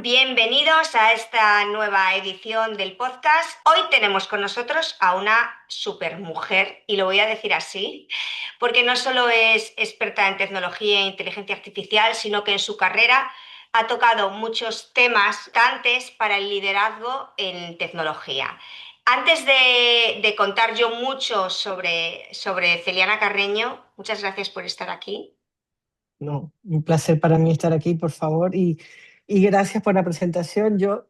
Bienvenidos a esta nueva edición del podcast. Hoy tenemos con nosotros a una supermujer, y lo voy a decir así, porque no solo es experta en tecnología e inteligencia artificial, sino que en su carrera ha tocado muchos temas importantes para el liderazgo en tecnología. Antes de contar yo mucho sobre Celiana Carreño, muchas gracias por estar aquí. No, un placer para mí estar aquí, por favor, y gracias por la presentación. Yo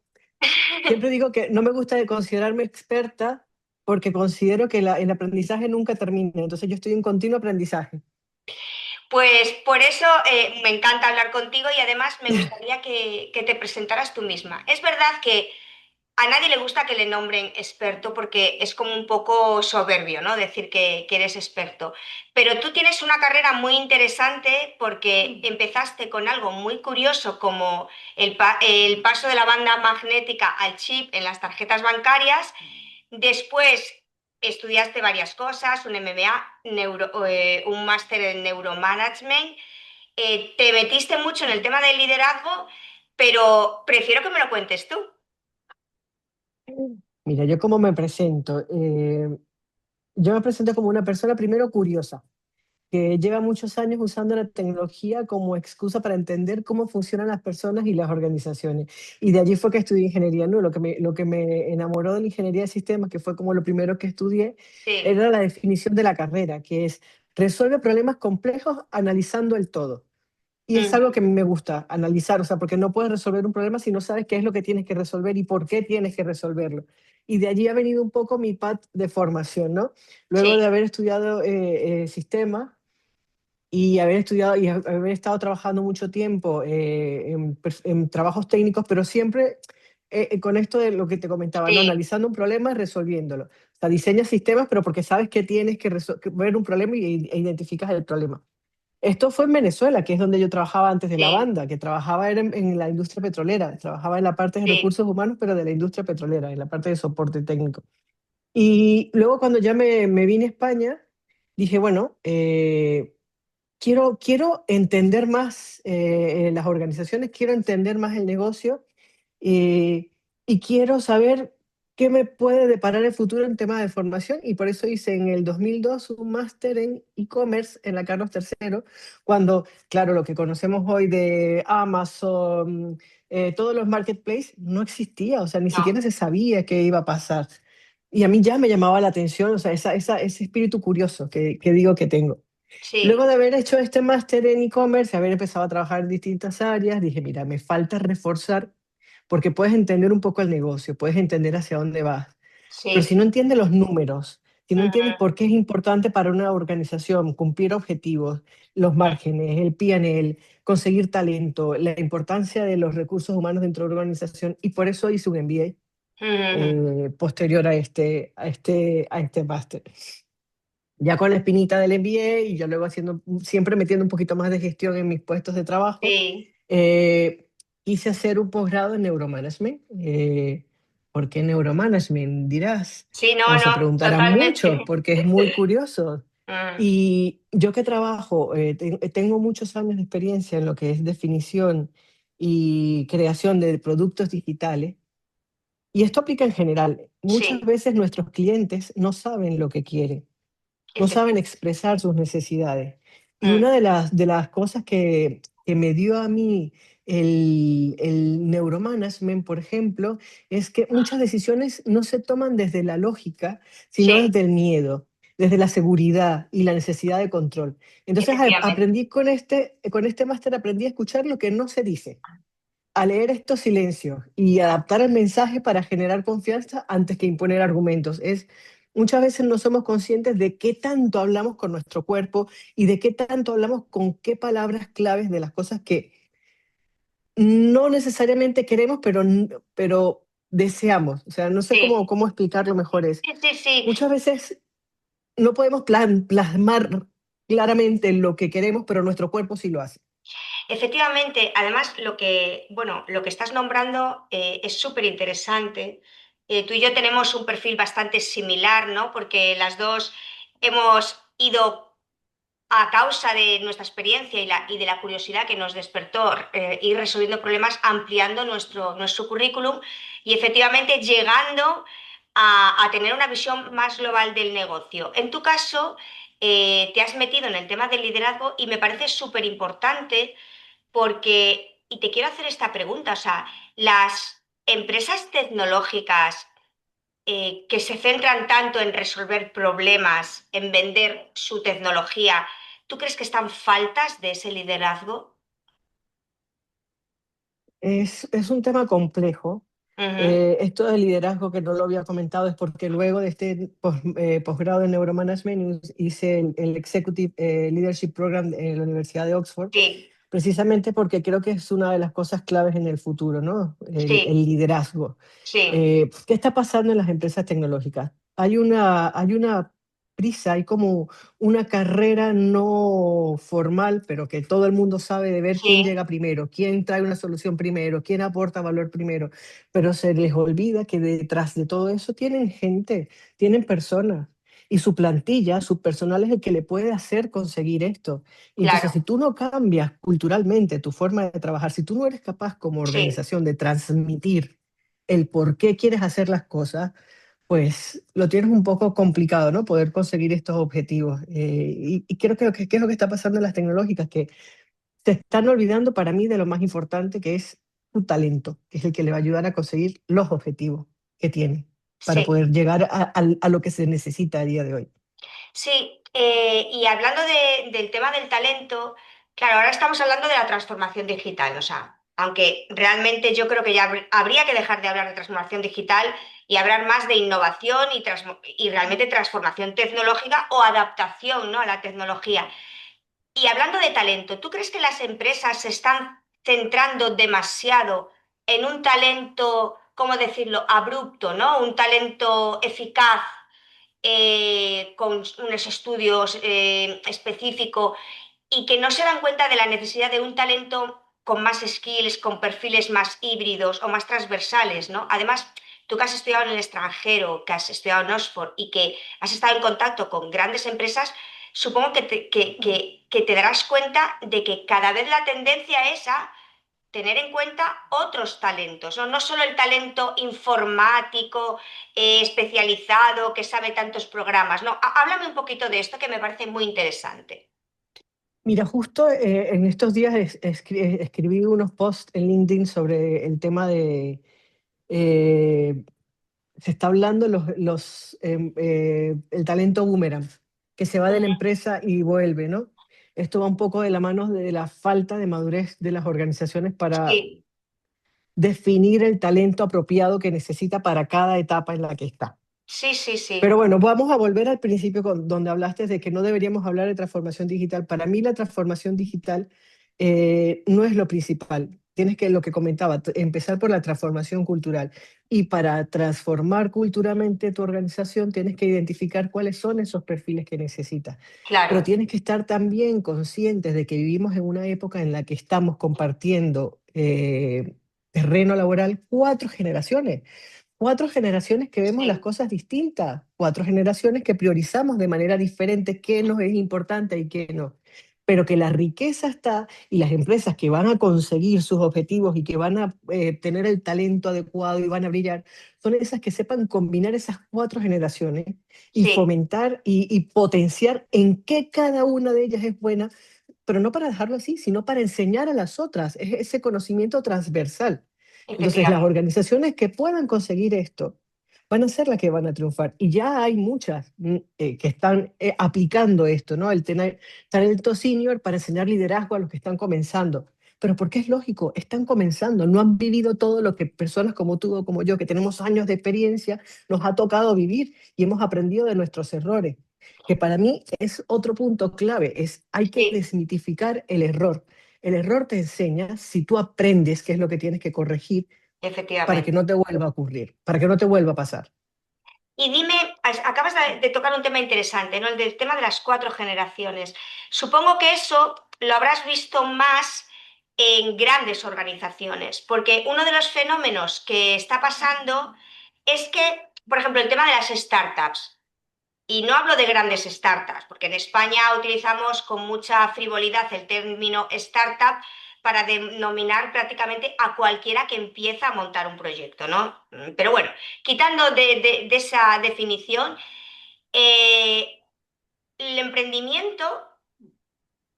siempre digo que no me gusta de considerarme experta porque considero que el aprendizaje nunca termina, entonces yo estoy en continuo aprendizaje. Pues por eso me encanta hablar contigo y además me gustaría que te presentaras tú misma. Es verdad que a nadie le gusta que le nombren experto porque es como un poco soberbio, ¿no? Decir que eres experto. Pero tú tienes una carrera muy interesante porque empezaste con algo muy curioso como el paso de la banda magnética al chip en las tarjetas bancarias. Después estudiaste varias cosas, un MBA, un máster en neuromanagement. Te metiste mucho en el tema del liderazgo, pero prefiero que me lo cuentes tú. Mira, yo cómo me presento. Yo me presento como una persona primero curiosa, que lleva muchos años usando la tecnología como excusa para entender cómo funcionan las personas y las organizaciones. Y de allí fue que estudié ingeniería, ¿no? Lo que me enamoró de la ingeniería de sistemas, que fue como lo primero que estudié, Sí. era la definición de la carrera, que es resuelve problemas complejos analizando el todo. Y es algo que a Mm. mí me gusta, analizar, o sea, porque no puedes resolver un problema si no sabes qué es lo que tienes que resolver y por qué tienes que resolverlo. Y de allí ha venido un poco mi path de formación, ¿no? Luego de Sí. haber estudiado sistemas, y haber estudiado y haber estado trabajando mucho tiempo en trabajos técnicos, pero siempre con esto de lo que te comentaba, ¿no? Sí. Analizando un problema y resolviéndolo. O sea, diseñas sistemas, pero porque sabes que tienes que ver un problema e identificas el problema. Esto fue en Venezuela, que es donde yo trabajaba antes de la Sí. banda, que trabajaba era en la industria petrolera, trabajaba en la parte de Sí. recursos humanos, pero de la industria petrolera, en la parte de soporte técnico. Y luego cuando ya me vine a España, dije, bueno, quiero entender más las organizaciones, quiero entender más el negocio eh, y quiero saber qué me puede deparar el futuro en temas de formación. Y por eso hice en el 2002 un máster en e-commerce en la Carlos III, cuando, claro, lo que conocemos hoy de Amazon, todos los marketplaces, no existía, o sea, ni No. siquiera se sabía qué iba a pasar. Y a mí ya me llamaba la atención, o sea, ese espíritu curioso que digo que tengo. Luego Sí. de haber hecho este máster en e-commerce, haber empezado a trabajar en distintas áreas, dije, mira, me falta reforzar porque puedes entender un poco el negocio, puedes entender hacia dónde vas, pero si Sí. no entiendes los números, si no entiendes Mm. por qué es importante para una organización cumplir objetivos, los márgenes, el P&L, conseguir talento, la importancia de los recursos humanos dentro de una organización, y por eso hice un MBA Mm. posterior a este máster ya con la espinita del MBA y yo luego haciendo, siempre metiendo un poquito más de gestión en mis puestos de trabajo, Sí. eh, quise hacer un posgrado en neuromanagement. ¿Por qué neuromanagement? Dirás, Sí, no, o se no, preguntarán mucho, totalmente. porque es muy curioso. Mm. Y yo que trabajo, tengo muchos años de experiencia en lo que es definición y creación de productos digitales, y esto aplica en general. Muchas Sí. veces nuestros clientes no saben lo que quieren, no saben Efectivamente. expresar sus necesidades. Y Mm. una de las cosas que me dio a mí el neuromanagement, por ejemplo, es que muchas decisiones no se toman desde la lógica, sino Sí. desde el miedo, desde la seguridad y la necesidad de control. Entonces Efectivamente. aprendí con este máster, aprendí a escuchar lo que no se dice, a leer estos silencios y adaptar el mensaje para generar confianza antes que imponer argumentos. Muchas veces no somos conscientes de qué tanto hablamos con nuestro cuerpo y de qué tanto hablamos con qué palabras claves de las cosas que no necesariamente queremos, pero deseamos. O sea, no sé cómo, Sí. cómo explicarlo mejor. Sí, sí, sí. Muchas veces no podemos plasmar claramente lo que queremos, pero nuestro cuerpo sí lo hace. Efectivamente, además bueno, lo que estás nombrando es súper interesante. Tú y yo tenemos un perfil bastante similar, ¿no? Porque las dos hemos ido a causa de nuestra experiencia y de la curiosidad que nos despertó ir resolviendo problemas, ampliando nuestro currículum y efectivamente llegando a tener una visión más global del negocio. En tu caso, te has metido en el tema del liderazgo y me parece súper importante porque, y te quiero hacer esta pregunta, o sea, las empresas tecnológicas que se centran tanto en resolver problemas, en vender su tecnología, ¿tú crees que están faltas de ese liderazgo? Es un tema complejo. Ujú. Esto del liderazgo que no lo había comentado es porque luego de este posgrado en Neuromanagement hice el Executive Leadership Program en la Universidad de Oxford, Sí, precisamente porque creo que es una de las cosas claves en el futuro, ¿no? El sí, liderazgo. sí, ¿Qué está pasando en las empresas tecnológicas? Hay una prisa, hay como una carrera no formal, pero que todo el mundo sabe de ver quién sí, llega primero, quién trae una solución primero, quién aporta valor primero, pero se les olvida que detrás de todo eso tienen gente, tienen personas. Y su plantilla, su personal es el que le puede hacer conseguir esto. Y entonces, claro, si tú no cambias culturalmente tu forma de trabajar, si tú no eres capaz como sí, organización de transmitir el por qué quieres hacer las cosas, pues lo tienes un poco complicado, ¿no? Poder conseguir estos objetivos. Y creo que qué es lo que está pasando en las tecnológicas, que se están olvidando para mí de lo más importante, que es tu talento, que es el que le va a ayudar a conseguir los objetivos que tiene para sí. poder llegar a lo que se necesita a día de hoy. Sí, y hablando del tema del talento, claro, ahora estamos hablando de la transformación digital, o sea, aunque realmente yo creo que ya habría que dejar de hablar de transformación digital y hablar más de innovación y realmente transformación tecnológica o adaptación, ¿no?, a la tecnología. Y hablando de talento, ¿tú crees que las empresas se están centrando demasiado en un talento, ¿cómo decirlo?, abrupto, ¿no? Un talento eficaz con unos estudios específicos y que no se dan cuenta de la necesidad de un talento con más skills, con perfiles más híbridos o más transversales, ¿no? Además, tú que has estudiado en el extranjero, que has estudiado en Oxford y que has estado en contacto con grandes empresas, supongo que te darás cuenta de que cada vez la tendencia es a tener en cuenta otros talentos, ¿no? No solo el talento informático, especializado, que sabe tantos programas, ¿no? Háblame un poquito de esto que me parece muy interesante. Mira, justo en estos días escribí unos posts en LinkedIn sobre el tema de eh, se está hablando el talento boomerang, que se va de la Ujú. empresa y vuelve, ¿no? Esto va un poco de la mano de la falta de madurez de las organizaciones para Sí, definir el talento apropiado que necesita para cada etapa en la que está. sí, sí, Pero sí, bueno, vamos a volver al principio donde hablaste de que no deberíamos hablar de transformación digital. Para mí la transformación digital no es lo principal. Tienes que, lo que comentaba, empezar por la transformación cultural. Y para transformar culturalmente tu organización, tienes que identificar cuáles son esos perfiles que necesitas. Pero claro, tienes que estar también conscientes de que vivimos en una época en la que estamos compartiendo terreno laboral 4 generaciones. 4 generaciones que vemos las sí, cosas distintas, 4 generaciones que priorizamos de manera diferente qué nos es importante y qué no. Pero que la riqueza está y las empresas que van a conseguir sus objetivos y que van a tener el talento adecuado y van a brillar, son esas que sepan combinar esas 4 generaciones y sí, fomentar y potenciar en qué cada una de ellas es buena, pero no para dejarlo así, sino para enseñar a las otras, es ese conocimiento transversal. Entonces, las efectivamente, organizaciones que puedan conseguir esto van a ser las que van a triunfar. Y ya hay muchas que están aplicando esto, ¿no? El tener talento senior para enseñar liderazgo a los que están comenzando. Pero porque es lógico, están comenzando, no han vivido todo lo que personas como tú o como yo, que tenemos años de experiencia, nos ha tocado vivir y hemos aprendido de nuestros errores. Que para mí es otro punto clave, es hay que sí, desmitificar el error. El error te enseña si tú aprendes qué es lo que tienes que corregir para que efectivamente. no te vuelva a ocurrir, para que no te vuelva a pasar. Y dime, acabas de tocar un tema interesante, ¿no? El del tema de las 4 generaciones. Supongo que eso lo habrás visto más en grandes organizaciones, porque uno de los fenómenos que está pasando es que, por ejemplo, el tema de las startups. Y no hablo de grandes startups, porque en España utilizamos con mucha frivolidad el término startup para denominar prácticamente a cualquiera que empieza a montar un proyecto, ¿no? Pero bueno, quitando de esa definición, eh, el emprendimiento,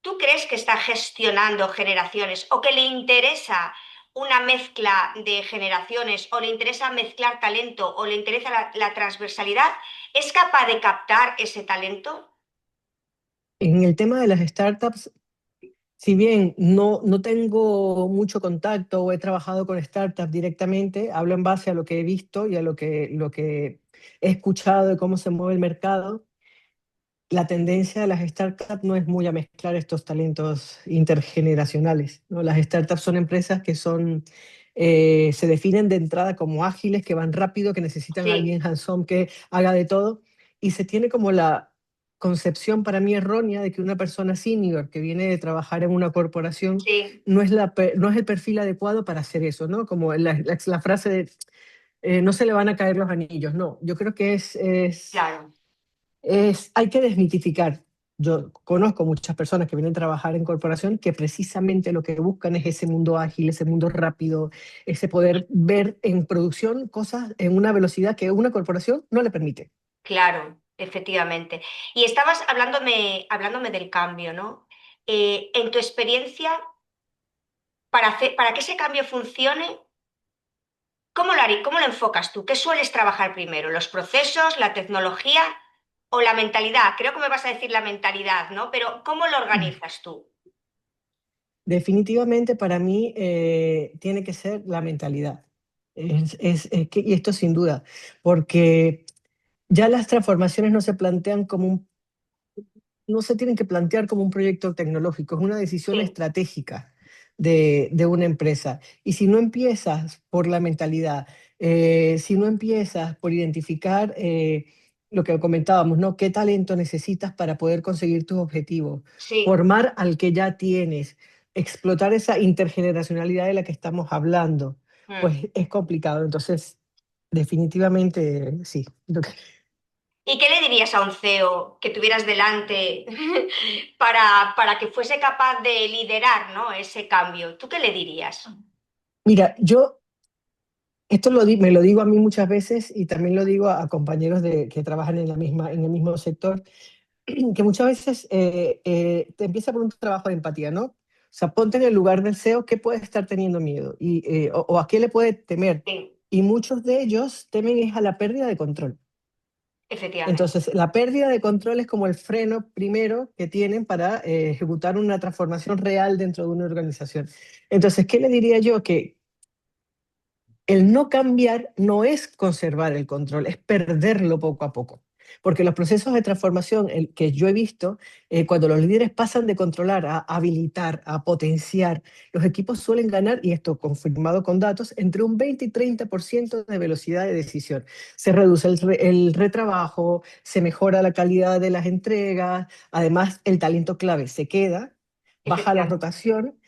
¿tú crees que está gestionando generaciones o que le interesa una mezcla de generaciones o le interesa mezclar talento o le interesa la transversalidad? ¿Es capaz de captar ese talento? En el tema de las startups, si bien no tengo mucho contacto o he trabajado con startups directamente, hablo en base a lo que he visto y a lo que he escuchado de cómo se mueve el mercado. La tendencia de las startups no es muy a mezclar estos talentos intergeneracionales, ¿no? Las startups son empresas que se definen de entrada como ágiles, que van rápido, que necesitan a Sí, alguien hands-on que haga de todo, y se tiene como la concepción para mí errónea de que una persona senior que viene de trabajar en una corporación sí, no es el perfil adecuado para hacer eso, ¿no? Como la frase de no se le van a caer los anillos, no, yo creo que claro. hay que desmitificar. Yo conozco muchas personas que vienen a trabajar en corporación que precisamente lo que buscan es ese mundo ágil, ese mundo rápido, ese poder ver en producción cosas en una velocidad que una corporación no le permite. Claro, efectivamente. Y estabas hablándome del cambio, ¿no? En tu experiencia, para que ese cambio funcione, ¿cómo lo enfocas tú? ¿Qué sueles trabajar primero? ¿Los procesos, la tecnología o la mentalidad? Creo que me vas a decir la mentalidad, ¿no? Pero ¿cómo lo organizas tú? Definitivamente para mí tiene que ser la mentalidad. Y esto sin duda, porque ya las transformaciones no se plantean como no se tienen que plantear como un proyecto tecnológico, es una decisión Sí, estratégica de una empresa. Y si no empiezas por la mentalidad, si no empiezas por identificar lo que comentábamos, ¿no? ¿Qué talento necesitas para poder conseguir tus objetivos? sí. Formar al que ya tienes, explotar esa intergeneracionalidad de la que estamos hablando, Mm. pues es complicado. Entonces, definitivamente sí. ¿Y qué le dirías a un CEO que tuvieras delante para que fuese capaz de liderar, ¿no? Ese cambio? ¿Tú qué le dirías? Mira, yo esto me lo digo a mí muchas veces y también lo digo a compañeros que trabajan en el mismo sector, que muchas veces te empieza por un trabajo de empatía, ¿no? O sea, ponte en el lugar del CEO, ¿qué puede estar teniendo miedo? O a qué le puede temer. Sí, Y muchos de ellos temen es a la pérdida de control. efectivamente. Entonces, la pérdida de control es como el freno primero que tienen para ejecutar una transformación real dentro de una organización. Entonces, ¿qué le diría yo? Que el no cambiar no es conservar el control, es perderlo poco a poco. Porque los procesos de transformación que yo he visto, cuando los líderes pasan de controlar a habilitar, a potenciar, los equipos suelen ganar, y esto confirmado con datos, entre un 20 y 30% de velocidad de decisión. Se reduce el retrabajo, se mejora la calidad de las entregas, además el talento clave se queda, baja la Efectivamente. rotación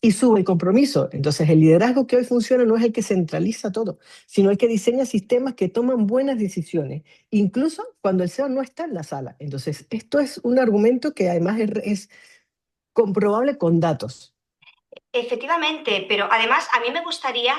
y sube el compromiso. Entonces, el liderazgo que hoy funciona no es el que centraliza todo, sino el que diseña sistemas que toman buenas decisiones, incluso cuando el CEO no está en la sala. Entonces, esto es un argumento que además es comprobable con datos. Efectivamente, pero además a mí me gustaría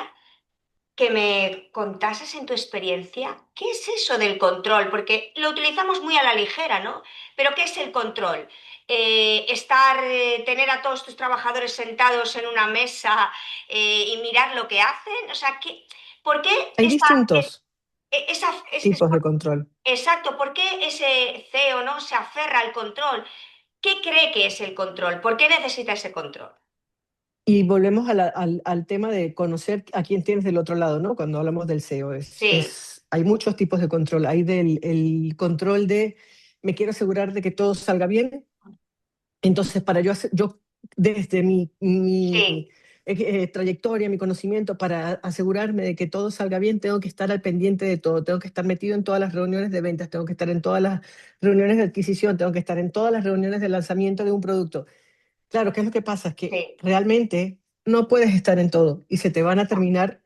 que me contases en tu experiencia qué es eso del control, porque lo utilizamos muy a la ligera, ¿no? Pero ¿qué es el control? Tener a todos tus trabajadores sentados en una mesa y mirar lo que hacen, o sea, ¿por qué Hay distintos tipos de control. exacto, por qué ese CEO, ¿no? Se aferra al control? ¿Qué cree que es el control? ¿Por qué necesita ese control? Y volvemos al tema de conocer a quién tienes del otro lado, ¿no? Cuando hablamos del SEO, Sí, hay muchos tipos de control. Hay el control de me quiero asegurar de que todo salga bien. Entonces, yo desde mi sí, trayectoria, mi conocimiento, para asegurarme de que todo salga bien, tengo que estar al pendiente de todo, tengo que estar metido en todas las reuniones de ventas, tengo que estar en todas las reuniones de adquisición, tengo que estar en todas las reuniones de lanzamiento de un producto. Claro, ¿qué es lo que pasa? Es que sí. realmente no puedes estar en todo y se te van a terminar.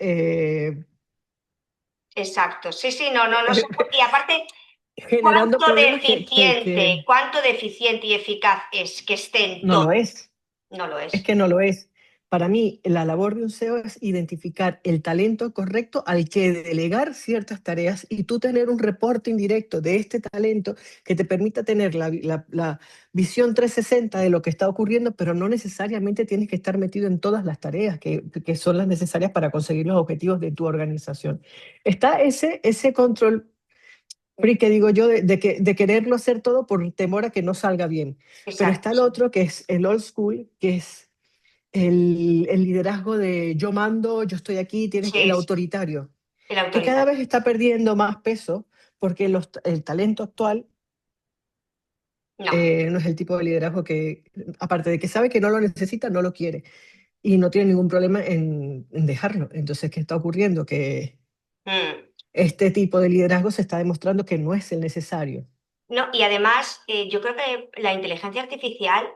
Exacto, sí, sí, no, no, no se puede. Y aparte, generando problemas cuánto deficiente y eficaz es que esté en no todo? lo es. No lo Es es. que no lo es. Para mí, la labor de un CEO es identificar el talento correcto al que delegar ciertas tareas y tú tener un reporte indirecto de este talento que te permita tener la visión 360 de lo que está ocurriendo, pero no necesariamente tienes que estar metido en todas las tareas que son las necesarias para conseguir los objetivos de tu organización. Está ese control free que digo yo de quererlo hacer todo por temor a que no salga bien. Pero Exacto, está el otro que es el old school, que es el liderazgo de yo mando, yo estoy aquí, tienes el sí, sí, autoritario, el que cada autoritario. vez está perdiendo más peso porque el talento actual No. no es el tipo de liderazgo que, aparte de que sabe que no lo necesita, no lo quiere y no tiene ningún problema en dejarlo. Entonces, ¿qué está ocurriendo? Que Mm. este tipo de liderazgo se está demostrando que no es el necesario. No, y además, yo creo que la inteligencia artificial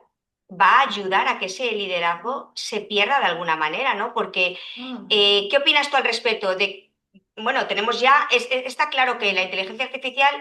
va a ayudar a que ese liderazgo se pierda de alguna manera, ¿no? Porque, ¿qué opinas tú al respecto de, bueno, tenemos ya, está claro que la inteligencia artificial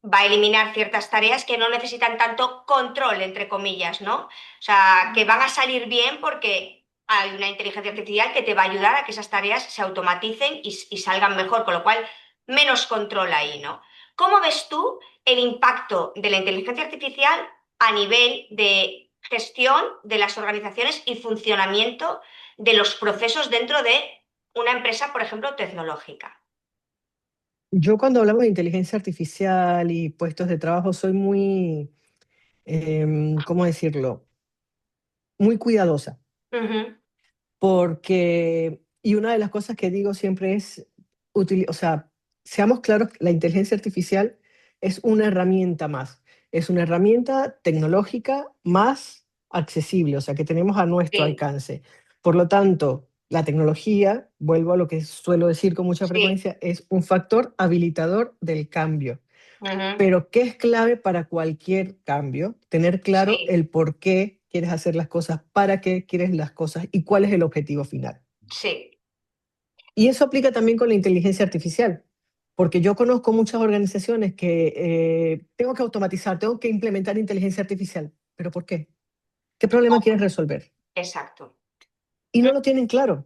va a eliminar ciertas tareas que no necesitan tanto control, entre comillas, ¿no? O sea, que van a salir bien porque hay una inteligencia artificial que te va a ayudar a que esas tareas se automaticen y salgan mejor, con lo cual menos control ahí, ¿no? ¿Cómo ves tú el impacto de la inteligencia artificial a nivel de gestión de las organizaciones y funcionamiento de los procesos dentro de una empresa, por ejemplo, tecnológica? Yo cuando hablamos de inteligencia artificial y puestos de trabajo soy muy, ¿cómo decirlo? Muy cuidadosa, Ujú. porque, y una de las cosas que digo siempre es, o sea, seamos claros, la inteligencia artificial es una herramienta más, es una herramienta tecnológica más accesible, o sea, que tenemos a nuestro Sí, alcance. Por lo tanto, la tecnología, vuelvo a lo que suelo decir con mucha sí, frecuencia, es un factor habilitador del cambio. ujú, Pero ¿qué es clave para cualquier cambio? Tener claro sí, el por qué quieres hacer las cosas, para qué quieres las cosas y cuál es el objetivo final. sí. Y eso aplica también con la inteligencia artificial, porque yo conozco muchas organizaciones que tengo que automatizar, tengo que implementar inteligencia artificial. ¿Pero por qué? ¿Qué problema quieres resolver? Exacto. Y no lo tienen claro.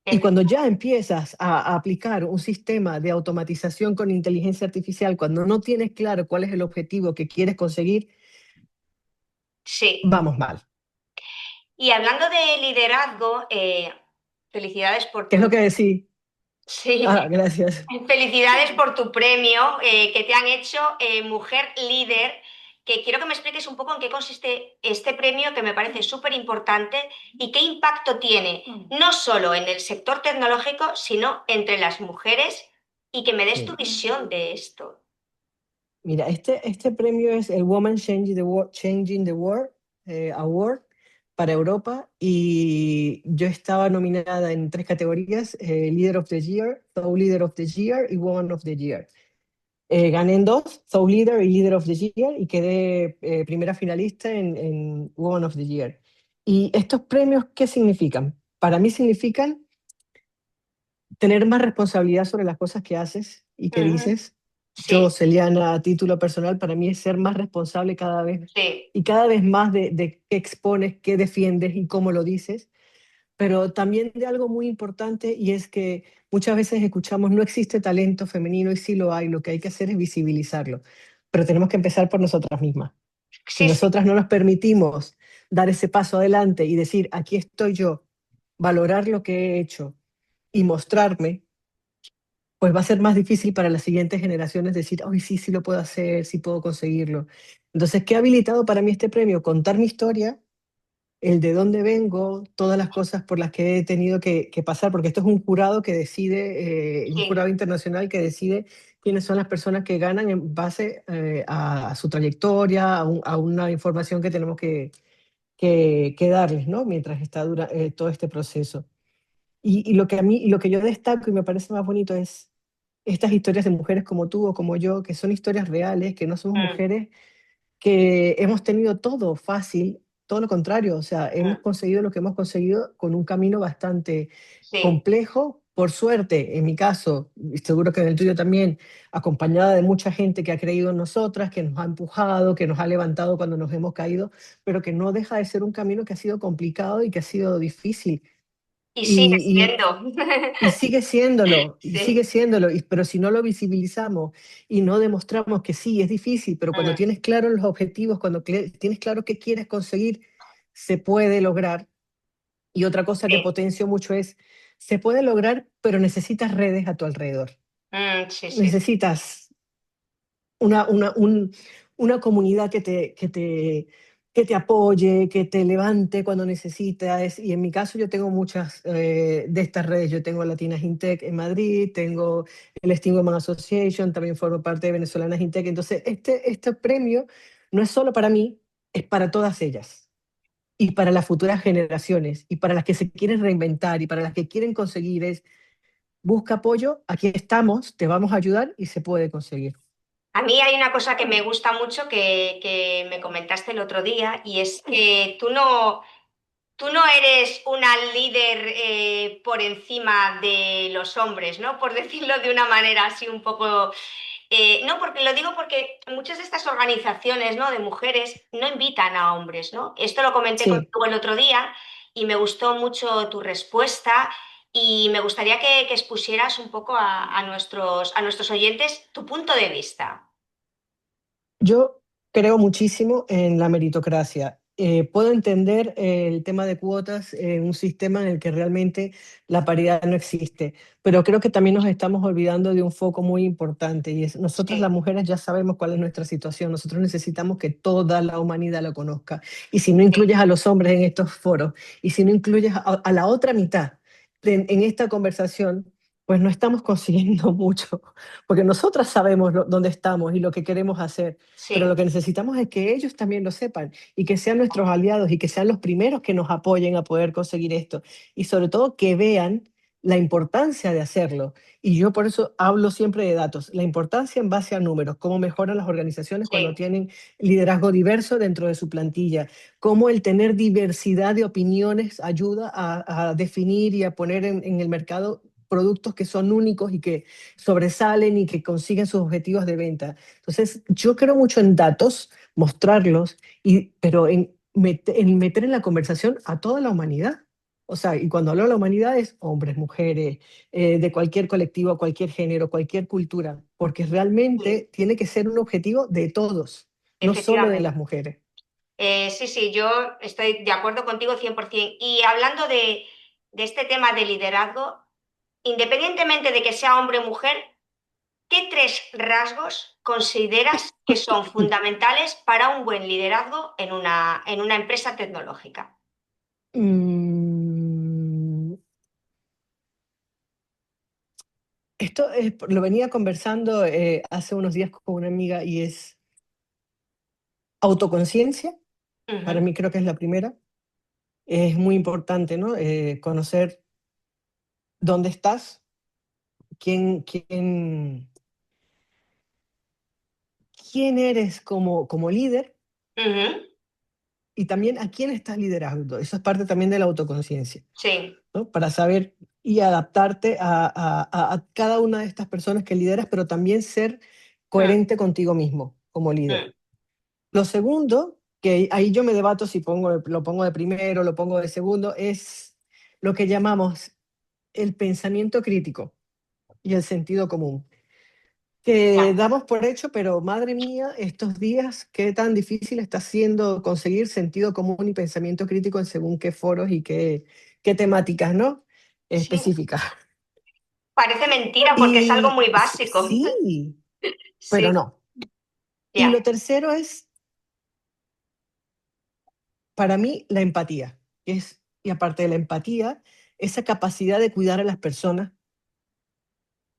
Y Efe- cuando ya empiezas a aplicar un sistema de automatización con inteligencia artificial, cuando no tienes claro cuál es el objetivo que quieres conseguir, Sí. vamos mal. Y hablando de liderazgo, felicidades por ¿Qué es tu... lo que decís? Sí, Ah, gracias. felicidades por tu premio que te han hecho Mujer Líder, que quiero que me expliques un poco en qué consiste este premio que me parece súper importante y qué impacto tiene, no solo en el sector tecnológico, sino entre las mujeres y que me des tu Sí. visión de esto. Mira, este premio es el Woman Changing the World Award para Europa y yo estaba nominada en tres categorías, Leader of the Year, Thought Leader of the Year y Woman of the Year. Gané en dos, Thought Leader y Leader of the Year, y quedé primera finalista en Woman of the Year. ¿Y estos premios qué significan? Para mí significan tener más responsabilidad sobre las cosas que haces y que Ujú. dices. Yo, Sí, Celiana, a título personal, para mí es ser más responsable cada vez sí, y cada vez más de qué expones, qué defiendes y cómo lo dices, pero también de algo muy importante, y es que muchas veces escuchamos no existe talento femenino y sí lo hay, lo que hay que hacer es visibilizarlo, pero tenemos que empezar por nosotras mismas. Si sí, sí, nosotras no nos permitimos dar ese paso adelante y decir, aquí estoy yo, valorar lo que he hecho y mostrarme, pues va a ser más difícil para las siguientes generaciones decir, ay, sí, sí lo puedo hacer, sí puedo conseguirlo. Entonces, ¿qué ha habilitado para mí este premio? Contar mi historia, el de dónde vengo, todas las cosas por las que he tenido que pasar, porque esto es un jurado que decide, un sí, jurado internacional que decide quiénes son las personas que ganan en base a su trayectoria, a una información que tenemos que darles, ¿no? Mientras está todo este proceso. Y lo que a mí, y lo que yo destaco y me parece más bonito es estas historias de mujeres como tú o como yo, que son historias reales, que no somos mm, mujeres que hemos tenido todo fácil, todo lo contrario, o sea, hemos mm, conseguido lo que hemos conseguido con un camino bastante sí, complejo, por suerte, en mi caso, y seguro que en el tuyo también, acompañada de mucha gente que ha creído en nosotras, que nos ha empujado, que nos ha levantado cuando nos hemos caído, pero que no deja de ser un camino que ha sido complicado y que ha sido difícil. Y sigue Y, siendo. y sigue Sí. siéndolo, pero si no lo visibilizamos y no demostramos que sí, es difícil, pero cuando Mm, tienes claros los objetivos, cuando tienes claro qué quieres conseguir, se puede lograr. Y otra cosa que sí. potencio mucho es, se puede lograr, pero necesitas redes a tu alrededor. Sí, sí. Necesitas una, una, un- una comunidad que te apoye, que te levante cuando necesitas. Y en mi caso yo tengo muchas de estas redes. Yo tengo Latinas Intec en Madrid, tengo el Sting Women Association, también formo parte de Venezolanas Intec. Entonces, este premio no es solo para mí, es para todas ellas y para las futuras generaciones y para las que se quieren reinventar y para las que quieren conseguir es, busca apoyo, aquí estamos, te vamos a ayudar y se puede conseguir. A mí hay una cosa que me gusta mucho que me comentaste el otro día y es que tú no eres una líder por encima de los hombres, ¿no? Por decirlo de una manera así un poco. No, porque lo digo porque muchas de estas organizaciones, ¿no? De mujeres no invitan a hombres, ¿no? Esto lo comenté Sí, contigo el otro día y me gustó mucho tu respuesta y me gustaría que expusieras un poco a nuestros oyentes tu punto de vista. yo creo muchísimo en la meritocracia. Puedo entender el tema de cuotas en un sistema en el que realmente la paridad no existe, pero creo que también nos estamos olvidando de un foco muy importante y es nosotras las Sí, mujeres ya sabemos cuál es nuestra situación, nosotros necesitamos que toda la humanidad la conozca y si no sí, incluyes a los hombres en estos foros y si no incluyes a la otra mitad en esta conversación, pues no estamos consiguiendo mucho, porque nosotras sabemos dónde estamos y lo que queremos hacer, pero lo sí, que necesitamos es que ellos también lo sepan y que sean nuestros aliados y que sean los primeros que nos apoyen a poder conseguir esto. Y sobre todo que vean la importancia de hacerlo. Y yo por eso hablo siempre de datos, la importancia en base a números, cómo mejoran las organizaciones cuando sí, tienen liderazgo diverso dentro de su plantilla, cómo el tener diversidad de opiniones ayuda a definir y a poner en el mercado productos que son únicos y que sobresalen y que consiguen sus objetivos de venta. Entonces, yo creo mucho en datos, mostrarlos, pero en meter en la conversación a toda la humanidad. O sea, y cuando hablo de la humanidad es hombres, mujeres, de cualquier colectivo, cualquier género, cualquier cultura, porque sí, realmente tiene que ser un objetivo de todos, no solo de las efectivamente. mujeres. Sí, sí, yo estoy de acuerdo contigo 100%. Y hablando de este tema de liderazgo, independientemente de que sea hombre o mujer, ¿qué tres rasgos consideras que son fundamentales para un buen liderazgo en una empresa tecnológica? Mm, lo venía conversando hace unos días con una amiga y es autoconciencia, para Ujú, mí creo que es la primera. Es muy importante, ¿no? Conocer dónde estás, quién, quién eres como líder ujú, y también a quién estás liderando. Eso es parte también de la autoconciencia, sí, ¿no? Para saber y adaptarte a cada una de estas personas que lideras, pero también ser mm, coherente contigo mismo como líder. mm, Lo segundo, que ahí yo me debato si lo pongo de primero, lo pongo de segundo, es lo que llamamos el pensamiento crítico y el sentido común, que ya, damos por hecho, pero madre mía, estos días, qué tan difícil está siendo conseguir sentido común y pensamiento crítico en según qué foros y qué temáticas, ¿no? sí. Específicas. Parece mentira porque es algo Y muy básico. sí, pero Sí, no. Y ya, lo tercero es, para mí, la empatía. Y aparte de la empatía, esa capacidad de cuidar a las personas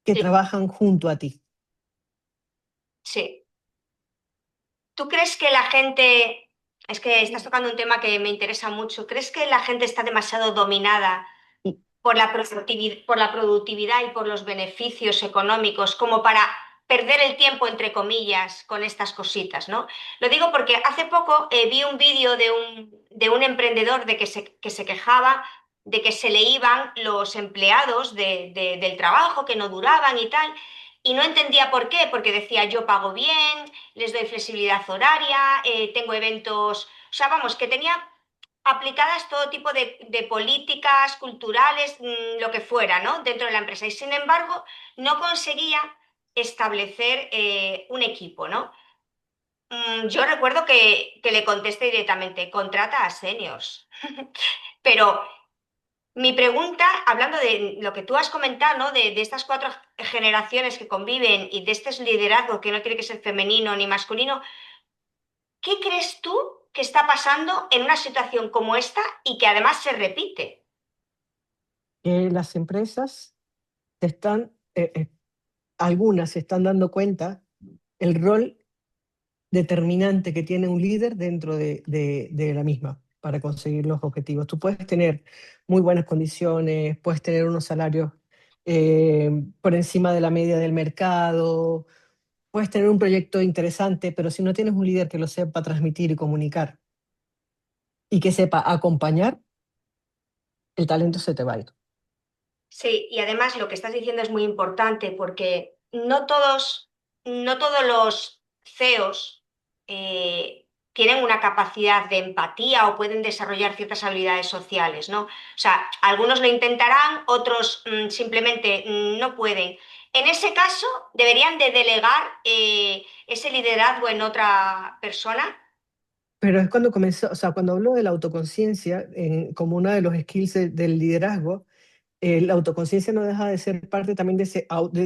que sí, trabajan junto a ti. sí. ¿Tú crees que la gente, es que estás tocando un tema que me interesa mucho, ¿crees que la gente está demasiado dominada por la productividad y por los beneficios económicos como para perder el tiempo, entre comillas, con estas cositas, ¿no? Lo digo porque hace poco vi un vídeo de un emprendedor que se quejaba de que se le iban los empleados del trabajo, que no duraban y tal. Y no entendía por qué, porque decía yo pago bien, les doy flexibilidad horaria, tengo eventos, o sea, vamos, que tenía aplicadas todo tipo de políticas culturales, lo que fuera, ¿no? Dentro de la empresa. Y sin embargo, no conseguía establecer un equipo, ¿no? Yo recuerdo que le contesté directamente, contrata a seniors. Pero mi pregunta, hablando de lo que tú has comentado, ¿no? De estas cuatro generaciones que conviven y de este liderazgo que no tiene que ser femenino ni masculino, ¿qué crees tú que está pasando en una situación como esta y que además se repite? Las empresas se están, algunas se están dando cuenta el rol determinante que tiene un líder dentro de la misma para conseguir los objetivos. Tú puedes tener muy buenas condiciones, puedes tener unos salarios por encima de la media del mercado, puedes tener un proyecto interesante, pero si no tienes un líder que lo sepa transmitir y comunicar y que sepa acompañar, el talento se te va a ir. Sí, y además lo que estás diciendo es muy importante porque no todos los CEOs tienen una capacidad de empatía o pueden desarrollar ciertas habilidades sociales, ¿no? O sea, algunos lo intentarán, otros simplemente no pueden. En ese caso, deberían de delegar ese liderazgo en otra persona. Pero es cuando comenzó, o sea, cuando hablo de la autoconciencia como uno de los skills del liderazgo, la autoconciencia no deja de ser parte también de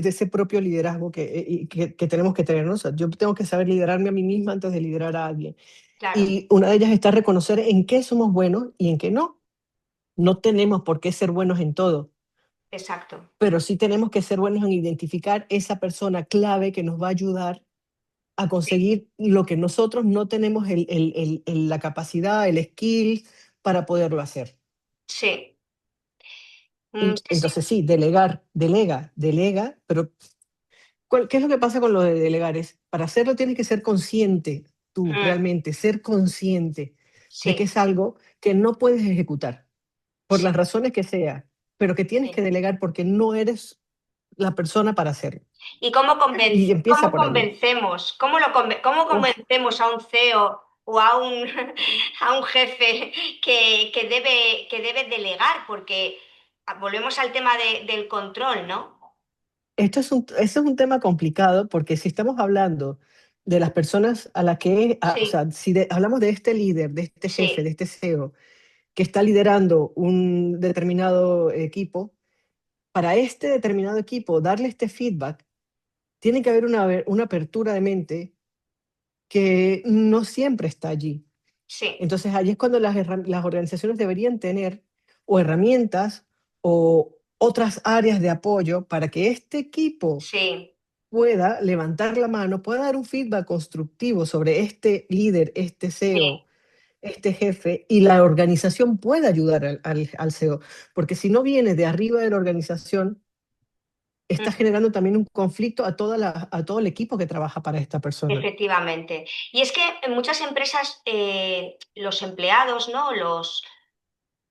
ese propio liderazgo que tenemos que tener, ¿no? O sea, yo tengo que saber liderarme a mí misma antes de liderar a alguien. Claro, Y una de ellas está reconocer en qué somos buenos y en qué no. No tenemos por qué ser buenos en todo, exacto. pero sí tenemos que ser buenos en identificar esa persona clave que nos va a ayudar a Sí, conseguir lo que nosotros no tenemos la capacidad, el skill para poderlo hacer. sí. Y Sí, sí. entonces sí, delega, pero ¿qué es lo que pasa con lo de delegar? Para hacerlo tienes que ser consciente, tú Mm, realmente, ser consciente de que sí, es algo que no puedes ejecutar, por sí. las razones que sea, pero que tienes que Sí. delegar porque no eres la persona para hacerlo. ¿Y cómo Y empieza cómo por allí. convencemos? ¿Cómo Uf, convencemos a un CEO o a un, a un jefe que debe delegar? Porque volvemos al tema del control, ¿no? ese es un tema complicado porque si estamos hablando de las personas a las que, o Sí, sea, si hablamos de este líder, de este jefe, de sí, este CEO, que está liderando un determinado equipo, para este determinado equipo darle este feedback, tiene que haber una apertura de mente que no siempre está allí. sí, Entonces, allí es cuando las organizaciones deberían tener o herramientas o otras áreas de apoyo para que este equipo sí. pueda levantar la mano, pueda dar un feedback constructivo sobre este líder, este CEO, Sí. este jefe, y la organización pueda ayudar al CEO. Porque si no viene de arriba de la organización, está generando también un conflicto a todo el equipo que trabaja para esta persona. Efectivamente. Y es que en muchas empresas los empleados, ¿no?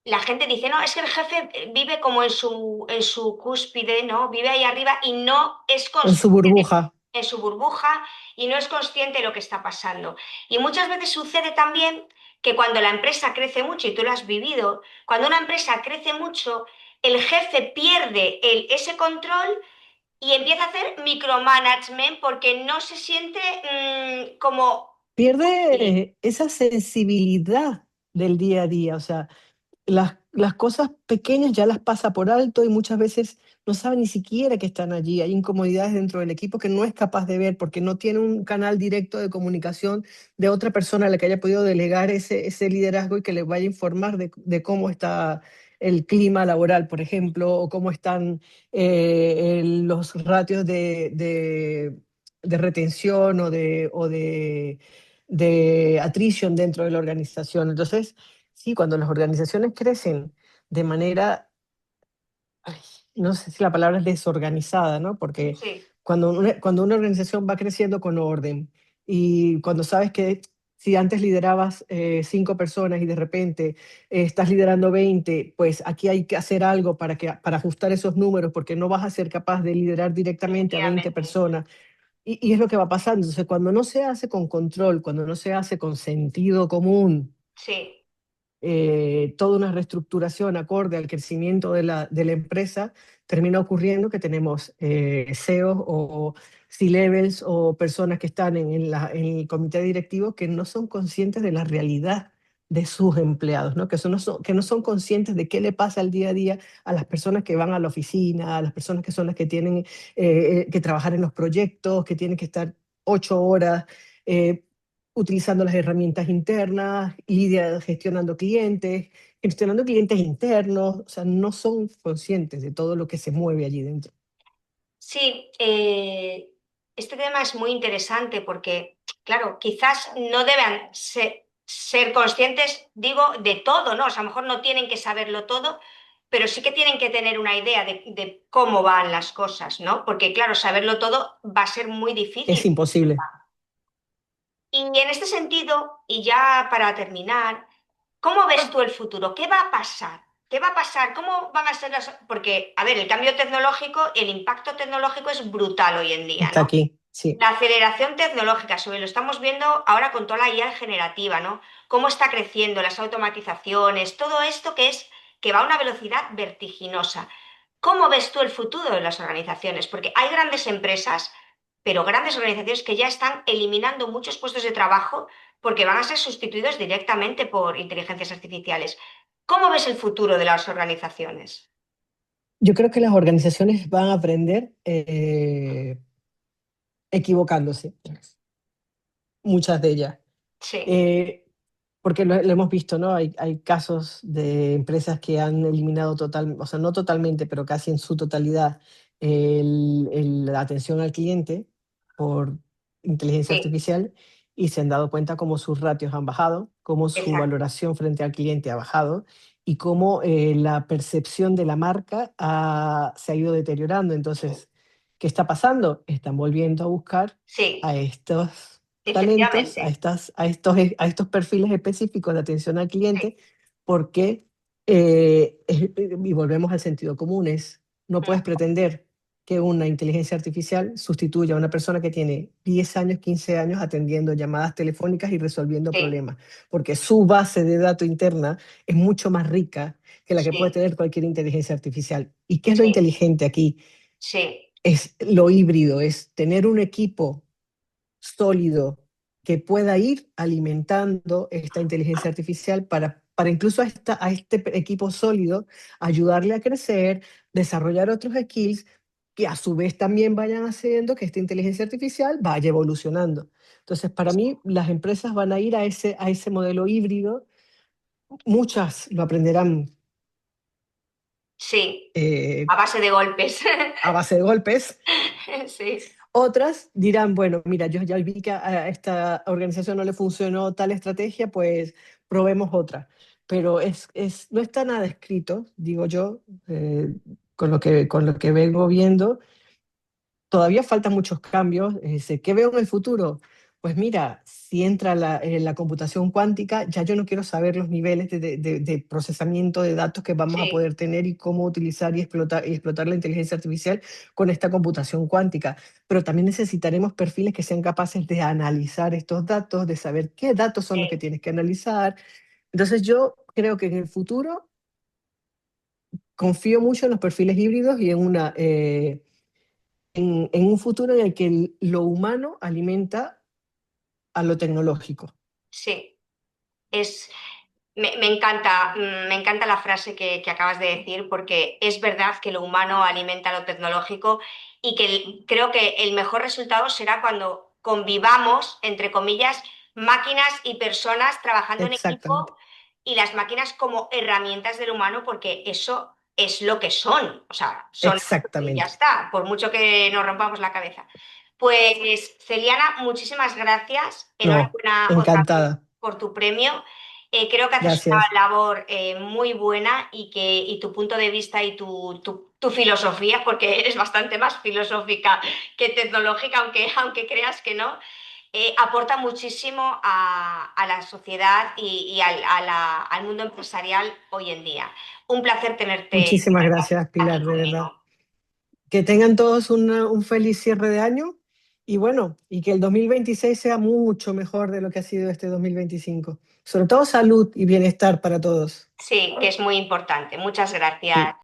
La gente dice, no, es que el jefe vive como en su cúspide, ¿no? Vive ahí arriba y no es En su consciente burbuja. en su burbuja y no es consciente de lo que está pasando. Y muchas veces sucede también que cuando la empresa crece mucho, y tú lo has vivido, cuando una empresa crece mucho, el jefe pierde ese control y empieza a hacer micromanagement porque no se siente como útil. Pierde esa sensibilidad del día a día, o sea, las cosas pequeñas ya las pasa por alto y muchas veces no sabe ni siquiera que están allí. Hay incomodidades dentro del equipo que no es capaz de ver porque no tiene un canal directo de comunicación de otra persona a la que haya podido delegar ese liderazgo y que le vaya a informar de cómo está el clima laboral, por ejemplo, o cómo están los ratios de retención de attrition dentro de la organización. Entonces, sí, cuando las organizaciones crecen de manera, ay, no sé si la palabra es desorganizada, ¿no? Porque Sí, cuando una organización va creciendo con orden y cuando sabes que si antes liderabas 5 personas y de repente estás liderando 20, pues aquí hay que hacer algo para ajustar esos números porque no vas a ser capaz de liderar directamente a 20 efectivamente. personas. Y es lo que va pasando. Entonces, cuando no se hace con control, cuando no se hace con sentido común, Sí, toda una reestructuración acorde al crecimiento de la empresa, termina ocurriendo que tenemos CEOs o C-levels o personas que están en el comité directivo que no son conscientes de la realidad de sus empleados, ¿no? Que no son conscientes de qué le pasa al día a día a las personas que van a la oficina, a las personas que son las que tienen que trabajar en los proyectos, que tienen que estar 8 horas. eh, Utilizando las herramientas internas, gestionando clientes internos, o sea, no son conscientes de todo lo que se mueve allí dentro. sí, este tema es muy interesante porque, claro, quizás no deben ser conscientes, digo, de todo, ¿no? O sea, a lo mejor no tienen que saberlo todo, pero sí que tienen que tener una idea de cómo van las cosas, ¿no? Porque, claro, saberlo todo va a ser muy Es difícil. imposible. Y en este sentido, y ya para terminar, ¿cómo ves tú el futuro? ¿Qué va a pasar? ¿Qué va a pasar? ¿Cómo van a ser las...? Porque, a ver, el cambio tecnológico, el impacto tecnológico es brutal hoy en día, Está ¿no? aquí, sí. La aceleración tecnológica, sobre lo estamos viendo ahora con toda la IA generativa, ¿no? Cómo está creciendo, las automatizaciones, todo esto que va a una velocidad vertiginosa. ¿Cómo ves tú el futuro de las organizaciones? Porque hay grandes empresas, pero grandes organizaciones que ya están eliminando muchos puestos de trabajo porque van a ser sustituidos directamente por inteligencias artificiales. ¿Cómo ves el futuro de las organizaciones? Yo creo que las organizaciones van a aprender equivocándose, muchas de ellas. Sí, Eh, Porque lo hemos visto, ¿no? Hay casos de empresas que han eliminado o sea, no totalmente, pero casi en su totalidad, la atención al cliente por inteligencia sí, artificial y se han dado cuenta cómo sus ratios han bajado, cómo su exacto. valoración frente al cliente ha bajado y cómo la percepción de la marca se ha ido deteriorando. Entonces, ¿qué está pasando? Están volviendo a buscar a Sí, estos talentos, efectivamente. a estos perfiles específicos de atención al cliente, Sí. porque, y volvemos al sentido común, no puedes pretender que una inteligencia artificial sustituya a una persona que tiene 10 años, 15 años atendiendo llamadas telefónicas y resolviendo Sí, problemas, porque su base de datos interna es mucho más rica que la que puede sí, tener cualquier inteligencia artificial. ¿Y qué es lo sí, inteligente aquí? sí, Es lo híbrido, es tener un equipo sólido que pueda ir alimentando esta inteligencia artificial para incluso a este equipo sólido ayudarle a crecer, desarrollar otros skills que a su vez también vayan haciendo que esta inteligencia artificial vaya evolucionando. Entonces, para mí, las empresas van a ir a ese modelo híbrido. Muchas lo aprenderán sí, eh, a base de golpes. a base de golpes. Sí, Otras dirán, bueno, mira, yo ya vi que a esta organización no le funcionó tal estrategia, pues probemos otra. Pero no está nada escrito, digo yo, con lo que vengo viendo. Todavía faltan muchos cambios. ¿Qué veo en el futuro? Pues mira, si entra la computación cuántica, ya yo no quiero saber los niveles de procesamiento de datos que vamos a sí, poder tener y cómo utilizar y explotar la inteligencia artificial con esta computación cuántica. Pero también necesitaremos perfiles que sean capaces de analizar estos datos, de saber qué datos son los que sí, tienes que analizar. Entonces yo creo que en el futuro confío mucho en los perfiles híbridos y en un futuro en el que lo humano alimenta a lo tecnológico. sí. Es, me encanta la frase que acabas de decir, porque es verdad que lo humano alimenta lo tecnológico y que creo que el mejor resultado será cuando convivamos, entre comillas, máquinas y personas trabajando en Exactamente, equipo y las máquinas como herramientas del humano, porque eso es lo que son, o sea, son y ya exactamente. está, por mucho que nos rompamos la cabeza. Pues, Celiana, muchísimas gracias. No, Enhorabuena otra vez encantada. por tu premio. Creo que haces Gracias. una labor muy buena y tu punto de vista y tu filosofía, porque eres bastante más filosófica que tecnológica, aunque creas que no, aporta muchísimo a la sociedad y al mundo empresarial hoy en día. Un placer tenerte Muchísimas gracias, aquí Pilar, de verdad. conmigo. Que tengan todos un feliz cierre de año y bueno, y que el 2026 sea mucho mejor de lo que ha sido este 2025. Sobre todo salud y bienestar para todos. Sí, que es muy importante. Muchas gracias. Sí.